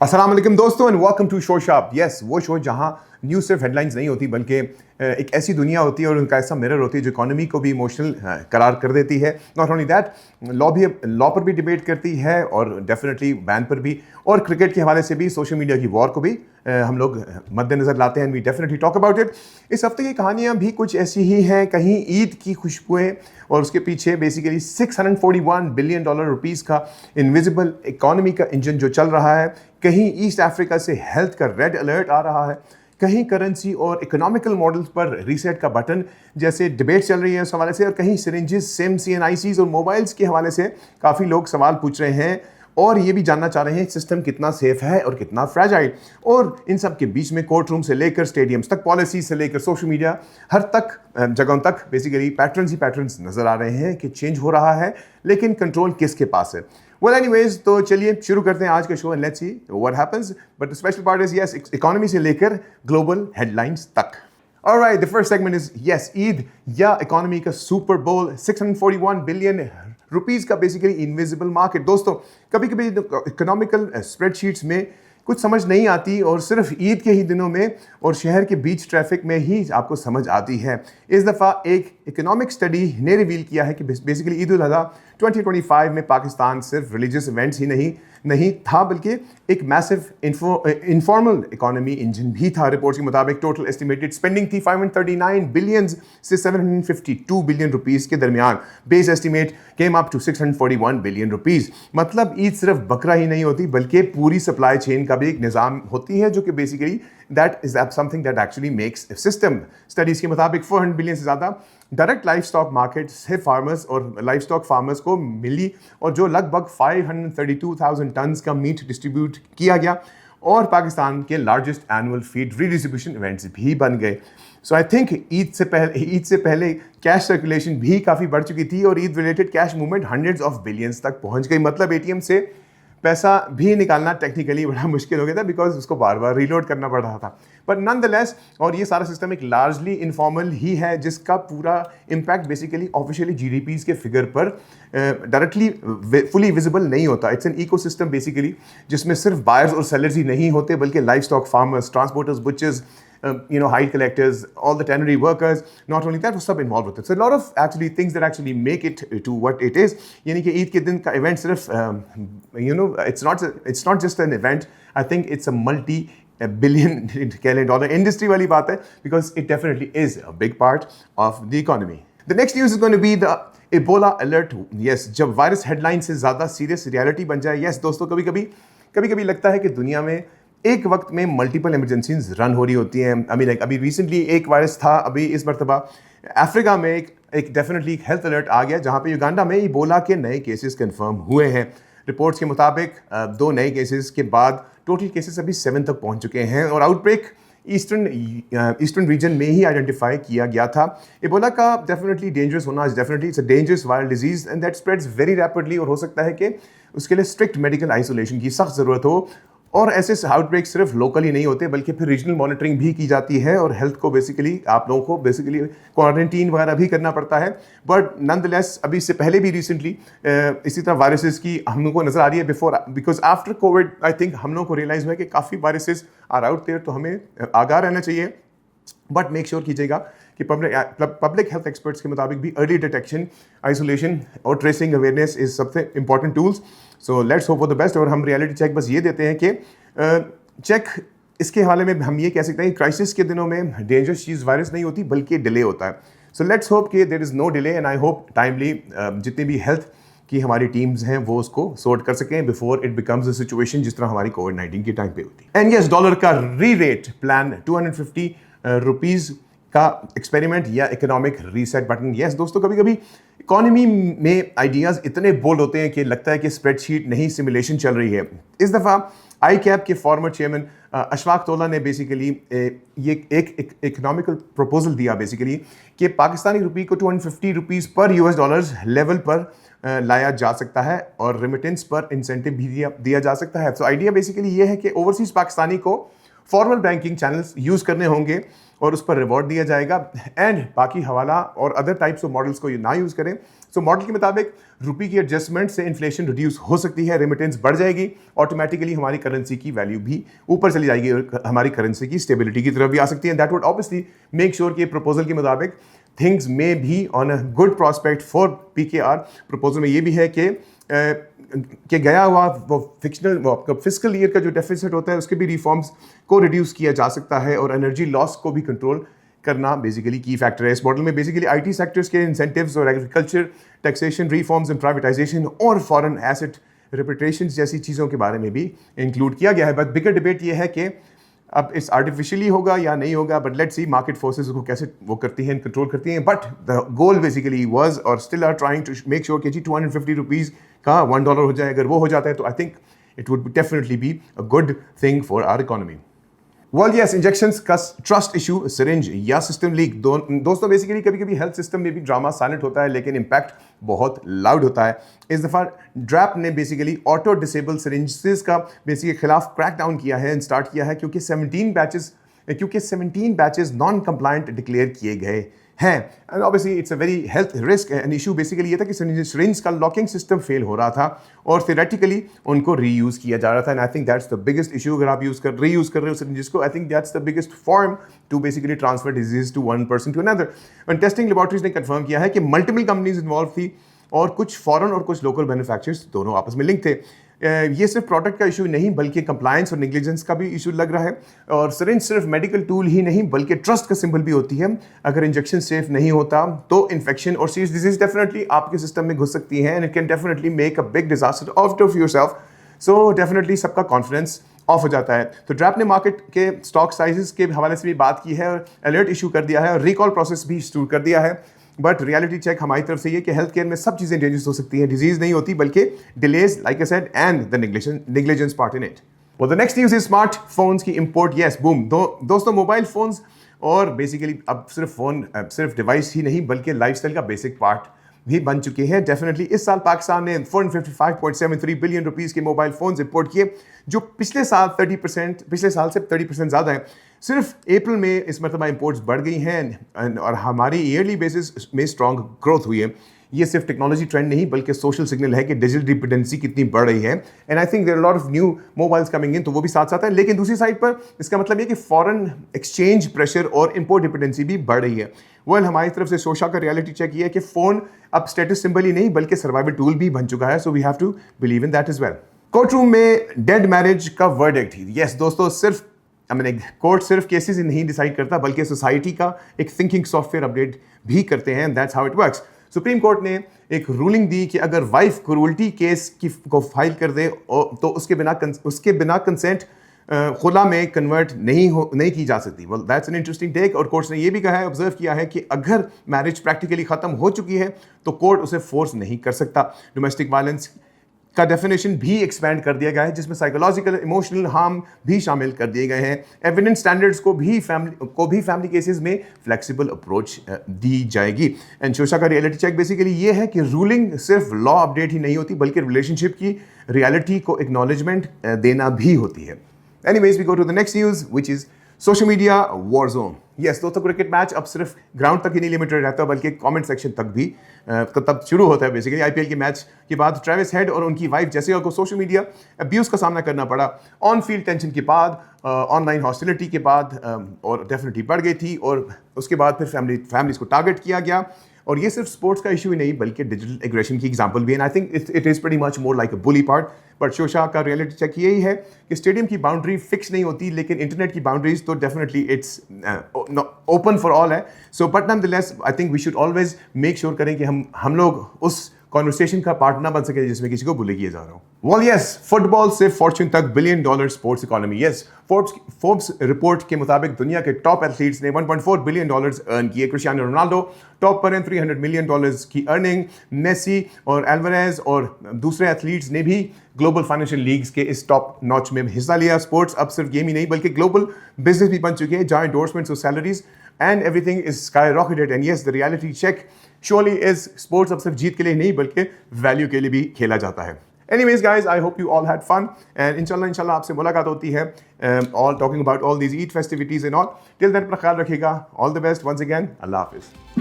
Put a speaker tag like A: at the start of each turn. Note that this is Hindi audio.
A: अस्सलाम वालेकुम दोस्तों and welcome to show shop. Yes, वो शो जहां न्यूज़ सिर्फ हेडलाइंस नहीं होती बल्कि एक ऐसी दुनिया होती है और उनका ऐसा मिरर होती है जो इकोनॉमी को भी इमोशनल करार कर देती है। नॉट ओनली दैट, लॉ पर भी डिबेट करती है और डेफिनेटली बैन पर भी, और क्रिकेट के हवाले से भी, सोशल मीडिया की वॉर को भी हम लोग मद्देनजर लाते हैं। We definitely talk about it. इस हफ्ते की कहानियां भी कुछ ऐसी ही हैं। कहीं ईद की खुशबुएं और उसके पीछे बेसिकली $641 बिलियन रुपीस का इनविजिबल इकोनॉमी का इंजन जो चल रहा है। कहीं ईस्ट अफ्रीका से हेल्थ का रेड अलर्ट आ रहा है, कहीं करेंसी और इकोनॉमिकल मॉडल्स पर रीसेट का बटन जैसे डिबेट चल रही है उस हवाले से, और कहीं सिरिंजेस, सिम्स, CNICs और मोबाइल्स के हवाले से काफ़ी लोग सवाल पूछ रहे हैं और ये भी जानना चाह रहे हैं सिस्टम कितना सेफ है और कितना फ्रेजाइल। और इन सब के बीच में कोर्ट रूम से लेकर स्टेडियम्स तक, पॉलिसी से लेकर सोशल मीडिया, हर तक जगहों तक बेसिकली पैटर्न्स ही पैटर्न्स नजर आ रहे हैं कि चेंज हो रहा है, लेकिन कंट्रोल किसके पास है। वेल एनीवेज, तो चलिए शुरू करते हैं आज का show and let's see what happens. But the special part is yes, economy से लेकर ग्लोबल हेडलाइंस तक। Alright, the first segment is yes, Eid या इकोनॉमी का सुपर बोल, 641 बिलियन रुपीस का बेसिकली इनविजिबल मार्केट। दोस्तों, कभी कभी इकोनॉमिकल स्प्रेडशीट्स में कुछ समझ नहीं आती और सिर्फ ईद के ही दिनों में और शहर के बीच ट्रैफिक में ही आपको समझ आती है। इस दफ़ा एक इकोनॉमिक स्टडी ने रिवील किया है कि बेसिकली ईद उल अज़हा 2025 में पाकिस्तान सिर्फ रिलीजियस इवेंट्स ही नहीं था बल्कि एक मैसिव इनफॉर्मल इकोनॉमी इंजन भी था। रिपोर्ट्स के मुताबिक टोटल एस्टिमेटेड स्पेंडिंग थी 539 बिलियन से 752 बिलियन रुपीस के दरमियान। Base estimate came up to 641 billion rupees. मतलब ईद सिर्फ बकरा ही नहीं होती बल्कि पूरी सप्लाई चेन का भी एक निज़ाम होती है, जो कि basically that is something that actually makes system. Studies के मुताबिक 400 बिलियन से ज़्यादा डायरेक्ट लाइफ स्टॉक मार्केट से फार्मर्स और लाइफ स्टॉक फार्मर्स को मिली, और जो लगभग 532,000 टन्स का मीट डिस्ट्रीब्यूट किया गया, और पाकिस्तान के largest annual feed redistribution events भी बन गए। सो आई थिंक ईद से पहले कैश सर्कुलेशन भी काफ़ी बढ़ चुकी थी और Eid related cash movement hundreds of billions तक पहुंच गई। मतलब ATM से पैसा भी निकालना टेक्निकली बड़ा मुश्किल हो गया था बिकॉज उसको बार बार रीलोड करना पड़ रहा था। बट नॉनदलेस, और ये सारा सिस्टम एक लार्जली इनफॉर्मल ही है जिसका पूरा इम्पैक्ट बेसिकली ऑफिशियली GDPs के फिगर पर डायरेक्टली फुली विजिबल नहीं होता। इट्स एन इकोसिस्टम बेसिकली जिसमें सिर्फ बायर्स और सेलर्स ही नहीं होते बल्कि life stock farmers, transporters, butchers, hide collectors, all the tannery workers, not only that, वो सब involved होते हैं। So a lot of actually things that actually make it to what it is। यानी कि ईद के दिन का event सिर्फ it's not just an event। I think it's a multi-billion dollar industry वाली बात है, because it definitely is a big part of the economy। The next news is going to be the Ebola alert। Yes, जब वायरस हेडलाइन से ज़्यादा सीरियस रियलिटी बन जाए। Yes दोस्तों, कभी कभी लगता है कि दुनिया में एक वक्त में मल्टीपल इमरजेंसीज रन हो रही होती हैं। अभी रिसेंटली एक वायरस था, अभी इस मरतबा अफ्रीका में एक डेफिनेटली हेल्थ अलर्ट आ गया, जहां पे युगांडा में इबोला के नए केसेस कंफर्म हुए हैं। रिपोर्ट्स के मुताबिक 2 नए केसेस के बाद टोटल केसेस अभी 7 तक पहुंच चुके हैं, और आउटब्रेक ईस्टर्न रीजन में ही आइडेंटिफाई किया गया था। इबोला का डेफिनेटली डेंजरस होना, definitely it's a dangerous viral disease and that spreads very rapidly, और हो सकता है कि उसके लिए स्ट्रिक्ट मेडिकल आइसोलेशन की सख्त ज़रूरत हो। और ऐसे आउटब्रेक सिर्फ लोकल ही नहीं होते बल्कि फिर रीजनल मॉनिटरिंग भी की जाती है, और हेल्थ को बेसिकली आप लोगों को बेसिकली क्वारंटीन वगैरह भी करना पड़ता है। बट नॉनदलेस, अभी इससे पहले भी रिसेंटली इसी तरह वायरसेस की हम लोगों को नजर आ रही है because after Covid I think हम लोगों को रियलाइज हुआ है कि काफ़ी वायरसेस आर आउट देयर, तो हमें आगाह रहना चाहिए। बट मेक श्योर कीजिएगा कि पब्लिक हेल्थ एक्सपर्ट्स के मुताबिक भी अर्ली डिटेक्शन, आइसोलेशन और ट्रेसिंग अवेयरनेस इज सबसे important tools. So let's hope for the best. और हम रियलिटी चेक बस ये देते हैं कि चेक इसके हवाले में हम ये कह सकते हैं कि क्राइसिस के दिनों में डेंजरस चीज़ वायरस नहीं होती बल्कि डिले होता है। सो लेट्स होप कि there is no delay, and I hope timely जितनी भी हेल्थ की हमारी टीम्स हैं वो उसको सॉर्ट कर सकें before it becomes a situation जिस तरह हमारी कोविड-19 के टाइम पे होती है। एंड यस, डॉलर का री-रेट प्लान 250 रुपीज़ का एक्सपेरिमेंट या इकोनॉमिक रीसेट बटन। यस दोस्तों, कभी कभी इकोनॉमी में आइडियाज़ इतने बोल्ड होते हैं कि लगता है कि स्प्रेडशीट नहीं सिमुलेशन चल रही है। इस दफ़ा ICAP के फॉर्मर चेयरमैन अशफाक तोला ने बेसिकली ये एक इकोनॉमिकल प्रपोजल दिया बेसिकली कि पाकिस्तानी रुपये को 250 रुपीज़ पर $US लेवल पर लाया जा सकता है, और रेमिटेंस पर इंसेंटिव भी दिया जा सकता है। तो आइडिया बेसिकली ये है कि ओवरसीज पाकिस्तानी को फॉर्मल बैंकिंग चैनल्स यूज़ करने होंगे और उस पर रिवॉर्ड दिया जाएगा, एंड बाकी हवाला और अदर टाइप्स ऑफ मॉडल्स को ना यूज़ करें सो मॉडल के मुताबिक रुपये की एडजस्टमेंट से इन्फ्लेशन रिड्यूस हो सकती है, रेमिटेंस बढ़ जाएगी, ऑटोमेटिकली हमारी करेंसी की वैल्यू भी ऊपर चली जाएगी और हमारी करेंसी की स्टेबिलिटी की तरफ भी आ सकती है। That would obviously make sure कि प्रपोजल के मुताबिक थिंग्स मे भी on a good prospect for PKR। Proposal में ये भी है कि गया हुआ वो आपका फिस्कल ईयर का जो डेफिसिट होता है उसके भी रिफॉर्म्स को रिड्यूस किया जा सकता है और एनर्जी लॉस को भी कंट्रोल करना बेसिकली की फैक्टर है। इस मॉडल में बेसिकली IT सेक्टर्स के इंसेंटिव्स और agriculture, taxation reforms and privatisation और फॉरेन एसेट रिपेट्रेशन जैसी चीज़ों के बारे में भी इंक्लूड किया गया है। बट बिगर डिबेट ये है कि अब इस आर्टिफिशियली होगा या नहीं होगा, but let's see market forces को कैसे वो करती हैं, कंट्रोल करती हैं। But the goal basically was और still are trying to make sure कि जी 250 रुपीज़ का $1 हो जाए। अगर वो हो जाता है तो I think it would definitely be a good thing for our economy. Well yes, injections का ट्रस्ट इशू, सिरिंज या सिस्टम लीक, दोस्तों बेसिकली कभी कभी हेल्थ सिस्टम में भी ड्रामा साइलेंट होता है लेकिन इम्पैक्ट बहुत लाउड होता है। इस दफ़ा ड्रैप ने बेसिकली ऑटो डिसेबल सिरिंजेस का बेसिकली खिलाफ क्रैक डाउन किया है एंड स्टार्ट किया है क्योंकि 17 बैचेस नॉन कंप्लायंट डिक्लेयर किए गए हैं। And obviously it's a very health risk and issue. Basically ये था कि सिरिंज का लॉकिंग सिस्टम फेल हो रहा था और थियोरेटिकली उनको रीयूज़ किया जा रहा था। And I think that's the biggest issue. अगर आप रीयूज़ कर रहे हो सिरिंजेस को, I think that's the biggest form to basically transfer disease to one person to another. And testing laboratories ने कंफर्म किया है कि मल्टीपल कंपनीज इन्वॉल्व थी और कुछ फॉरेन और कुछ लोकल मैन्युफैक्चरर्स दोनों आपस में लिंक थे। ये सिर्फ प्रोडक्ट का इशू नहीं बल्कि कंप्लायंस और नेग्लिजेंस का भी इशू लग रहा है। और सिरिंज सिर्फ मेडिकल टूल ही नहीं बल्कि ट्रस्ट का सिंबल भी होती है। अगर इंजेक्शन सेफ नहीं होता तो इन्फेक्शन और सीरियस डिजीज डेफिनेटली आपके सिस्टम में घुस सकती है and it can definitely make a big disaster out of yourself. So definitely सबका कॉन्फिडेंस ऑफ हो जाता है। तो ड्रैप ने मार्केट के स्टॉक साइजेस के हवाले से भी बात की है और अलर्ट इशू कर दिया है और रिकॉल प्रोसेस भी शुरू कर दिया है। बट रियलिटी चेक हमारी तरफ से ये कि हेल्थ केयर में सब चीज़ें डेंजरस हो सकती हैं, डिजीज नहीं होती बल्कि delays, like I said, and the negligence part in it. well, the next news is smartphones की इंपोर्ट। Yes, boom. दोस्तों मोबाइल फोन्स और बेसिकली अब सिर्फ फोन सिर्फ डिवाइस ही नहीं बल्कि लाइफस्टाइल का बेसिक पार्ट भी बन चुके हैं। डेफिनेटली इस साल पाकिस्तान ने 455.73 बिलियन रुपीस के मोबाइल फोन्स इंपोर्ट किए जो पिछले साल से 30% ज़्यादा है। सिर्फ अप्रैल में इस मरतबा इंपोर्ट्स बढ़ गई हैं और हमारी ईयरली बेसिस में स्ट्रॉन्ग ग्रोथ हुई है। ये सिर्फ टेक्नोलॉजी ट्रेंड नहीं बल्कि सोशल सिग्नल है कि डिजिटल डिपेंडेंसी कितनी बढ़ रही है। And I think there are lot of new mobiles coming in, तो वो भी साथ साथ है। लेकिन दूसरी साइड पर इसका मतलब ये कि फॉरेन एक्सचेंज प्रेशर और इंपोर्ट डिपेंडेंसी भी बढ़ रही है। हमारी तरफ से सोशा का रियलिटी चेक ये है कि फ़ोन अब स्टेटस सिंबल ही नहीं बल्कि सर्वाइवल टूल भी बन चुका है। So we have to believe in that is well. Court room में डेड मैरिज का वर्डिक्ट। यस दोस्तों, सिर्फ कोर्ट सिर्फ केसेस ही नहीं डिसाइड करता बल्कि सोसाइटी का एक थिंकिंग सॉफ्टवेयर अपडेट भी करते हैं। That's how it works. Supreme court ने एक रूलिंग दी कि अगर वाइफ क्रूरल्टी केस को फाइल कर दे तो उसके बिना कंसेंट खुला में कन्वर्ट नहीं की जा सकती। Well that's an interesting take. और कोर्ट ने यह भी कहा है, ऑब्जर्व किया है कि अगर मैरिज प्रैक्टिकली खत्म हो चुकी है तो कोर्ट उसे फोर्स नहीं कर सकता। डोमेस्टिक वायलेंस का डेफिनेशन भी एक्सपैंड कर दिया गया है जिसमें साइकोलॉजिकल इमोशनल हार्म भी शामिल कर दिए गए हैं। एविडेंस स्टैंडर्ड्स को भी फैमिली केसेस में फ्लेक्सिबल अप्रोच दी जाएगी। एंड शोशा का रियलिटी चेक बेसिकली ये है कि रूलिंग सिर्फ लॉ अपडेट ही नहीं होती बल्कि रिलेशनशिप की रियलिटी को एक्नॉलेजमेंट देना भी होती है। Anyways, we go to the next news, which is social media war zone. Yes, दोस्तों क्रिकेट मैच अब सिर्फ ग्राउंड तक ही नहीं लिमिटेड रहता बल्कि कमेंट सेक्शन तक भी तब शुरू होता है। बेसिकली IPL के मैच के बाद ट्रेविस हेड और उनकी वाइफ जेसिका को सोशल मीडिया अब्यूज़ का सामना करना पड़ा। ऑन फील्ड टेंशन के बाद, ऑनलाइन हॉस्टिलिटी के बाद और डेफिनेटली बढ़ गई थी और उसके बाद फिर फैमिलीज को टारगेट किया गया। और ये सिर्फ स्पोर्ट्स का इशू ही नहीं बल्कि डिजिटल एग्रेशन की एग्जांपल भी है। I think it is pretty much more like a bully part. But शोशा का रियलिटी चेक यही है कि स्टेडियम की बाउंड्री फिक्स नहीं होती लेकिन इंटरनेट की बाउंड्रीज तो definitely it's open for all है। So but nonetheless I think we should always make sure करें कि हम लोग उस कॉन्वर्सेशन का पार्ट ना बन सके जिसमें किसी को बुली किया जा रहा हो। वेल यस, फुटबॉल से फॉर्च्यून तक $1 billion sports economy. Yes, Forbes report के मुताबिक दुनिया के टॉप एथलीट्स ने $1.4 बिलियन अर्न किए। क्रिस्टियानो रोनाल्डो टॉप पर हैं, $300 मिलियन की अर्निंग। मेसी और एल्वारेज और दूसरे एथलीट्स ने भी ग्लोबल फाइनेंशियल लीग्स के इस टॉप नॉच में हिस्सा लिया। स्पोर्ट्स अब सिर्फ गेम ही नहीं बल्कि ग्लोबल बिजनेस भी बन चुके हैं जहाँ एंडोर्समेंट्स और salaries and everything is sky rocketed. And yes, the reality check surely is sports अब सिर्फ जीत के लिए नहीं बल्कि वैल्यू के लिए भी खेला जाता है। Anyways guys, I hope you all had fun and इंशाल्लाह आपसे मुलाकात होती है all talking about all these Eid festivities and all. Till then अपना ख्याल रखिएगा। All the best once again. अल्लाह हाफिज़।